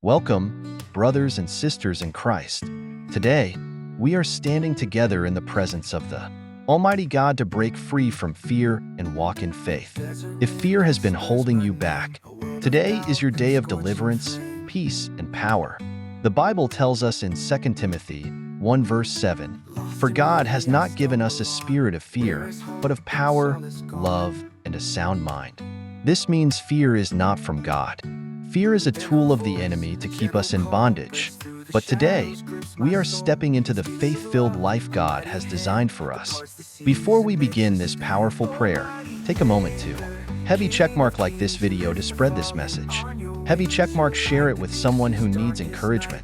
Welcome, brothers and sisters in Christ. Today, we are standing together in the presence of the Almighty God to break free from fear and walk in faith. If fear has been holding you back, today is your day of deliverance, peace, and power. The Bible tells us in 2 Timothy 1 verse 7, "For God has not given us a spirit of fear, but of power, love, and a sound mind." This means fear is not from God. Fear is a tool of the enemy to keep us in bondage. But today, we are stepping into the faith-filled life God has designed for us. Before we begin this powerful prayer, take a moment to heavy checkmark like this video to spread this message. Heavy checkmark share it with someone who needs encouragement.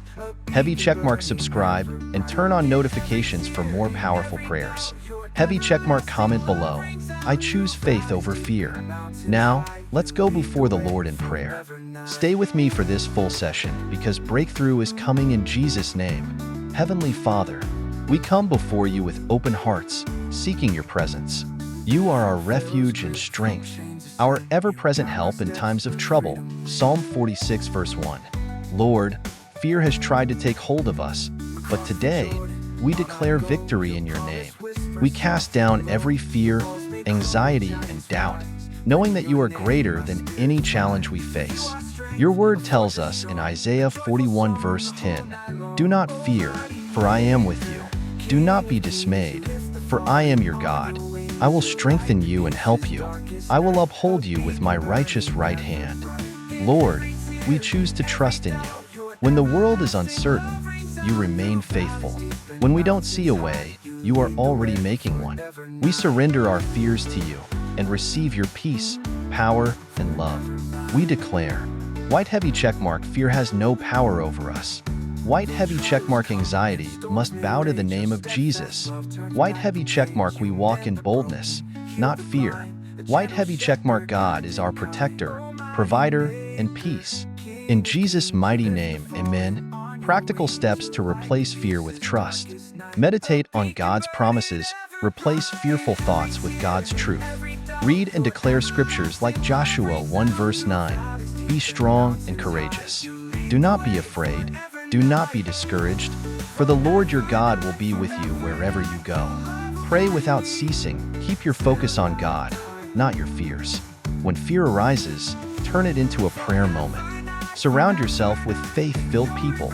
Heavy checkmark subscribe and turn on notifications for more powerful prayers. Heavy checkmark comment below. I choose faith over fear. Now, let's go before the Lord in prayer. Stay with me for this full session because breakthrough is coming in Jesus' name. Heavenly Father, we come before you with open hearts, seeking your presence. You are our refuge and strength, our ever-present help in times of trouble. Psalm 46 verse 1. Lord, fear has tried to take hold of us, but today, we declare victory in your name. We cast down every fear, anxiety, and doubt, knowing that you are greater than any challenge we face. Your word tells us in Isaiah 41 verse 10, "Do not fear, for I am with you. Do not be dismayed, for I am your God. I will strengthen you and help you. I will uphold you with my righteous right hand." Lord, we choose to trust in you. When the world is uncertain, you remain faithful. When we don't see a way, you are already making one. We surrender our fears to you and receive your peace, power, and love. We declare, white heavy checkmark, fear has no power over us. White heavy checkmark, anxiety must bow to the name of Jesus. White heavy checkmark, we walk in boldness, not fear. White heavy checkmark, God is our protector, provider, and peace. In Jesus' mighty name, amen. Practical steps to replace fear with trust. Meditate on God's promises. Replace fearful thoughts with God's truth. Read and declare scriptures like Joshua 1 verse 9. Be strong and courageous. Do not be afraid. Do not be discouraged, for the Lord your God will be with you wherever you go. Pray without ceasing. Keep your focus on God, not your fears. When fear arises, turn it into a prayer moment. Surround yourself with faith-filled people.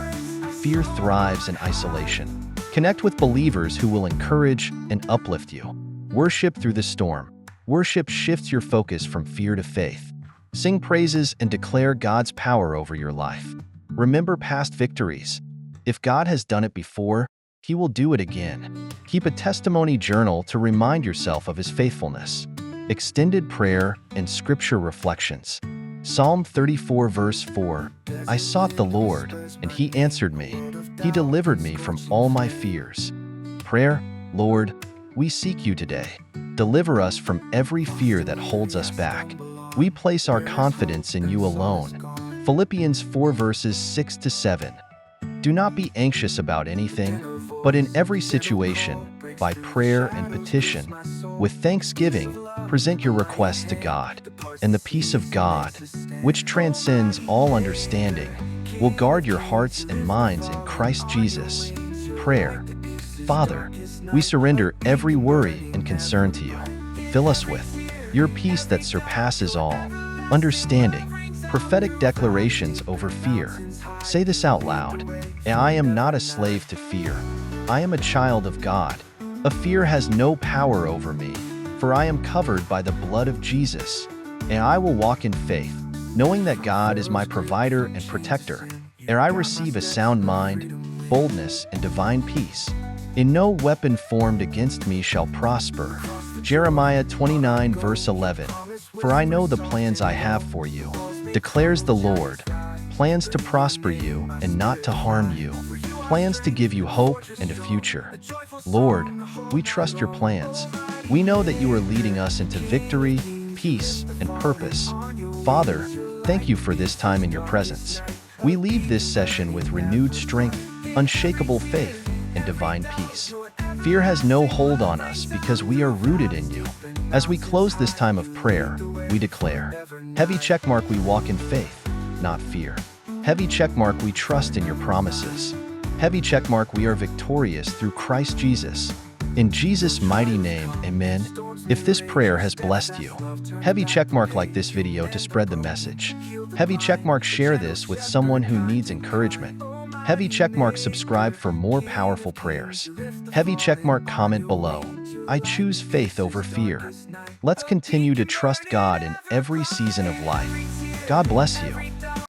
Fear thrives in isolation. Connect with believers who will encourage and uplift you. Worship through the storm. Worship shifts your focus from fear to faith. Sing praises and declare God's power over your life. Remember past victories. If God has done it before, He will do it again. Keep a testimony journal to remind yourself of His faithfulness. Extended prayer and scripture reflections. Psalm 34 verse 4, "I sought the Lord, and He answered me. He delivered me from all my fears." Prayer, Lord, we seek you today. Deliver us from every fear that holds us back. We place our confidence in you alone. Philippians 4 verses 6 to 7. Do not be anxious about anything, but in every situation, by prayer and petition, with thanksgiving, present your requests to God, and the peace of God, which transcends all understanding, will guard your hearts and minds in Christ Jesus. Prayer. Father, we surrender every worry and concern to you. Fill us with your peace that surpasses all understanding. Prophetic declarations over fear. Say this out loud. I am not a slave to fear. I am a child of God. A fear has no power over me, for I am covered by the blood of Jesus, and I will walk in faith, knowing that God is my provider and protector, and I receive a sound mind, boldness, and divine peace. And no weapon formed against me shall prosper. Jeremiah 29 verse 11. For I know the plans I have for you, declares the Lord, plans to prosper you and not to harm you, plans to give you hope and a future. Lord, we trust your plans. We know that you are leading us into victory, peace, and purpose. Father, thank you for this time in your presence. We leave this session with renewed strength, unshakable faith, and divine peace. Fear has no hold on us because we are rooted in you. As we close this time of prayer, we declare, heavy checkmark, we walk in faith, not fear. Heavy checkmark, we trust in your promises. Heavy checkmark, we are victorious through Christ Jesus. In Jesus' mighty name, amen. If this prayer has blessed you, heavy checkmark, like this video to spread the message. Heavy checkmark, share this with someone who needs encouragement. Heavy checkmark, subscribe for more powerful prayers. Heavy checkmark, comment below. I choose faith over fear. Let's continue to trust God in every season of life. God bless you.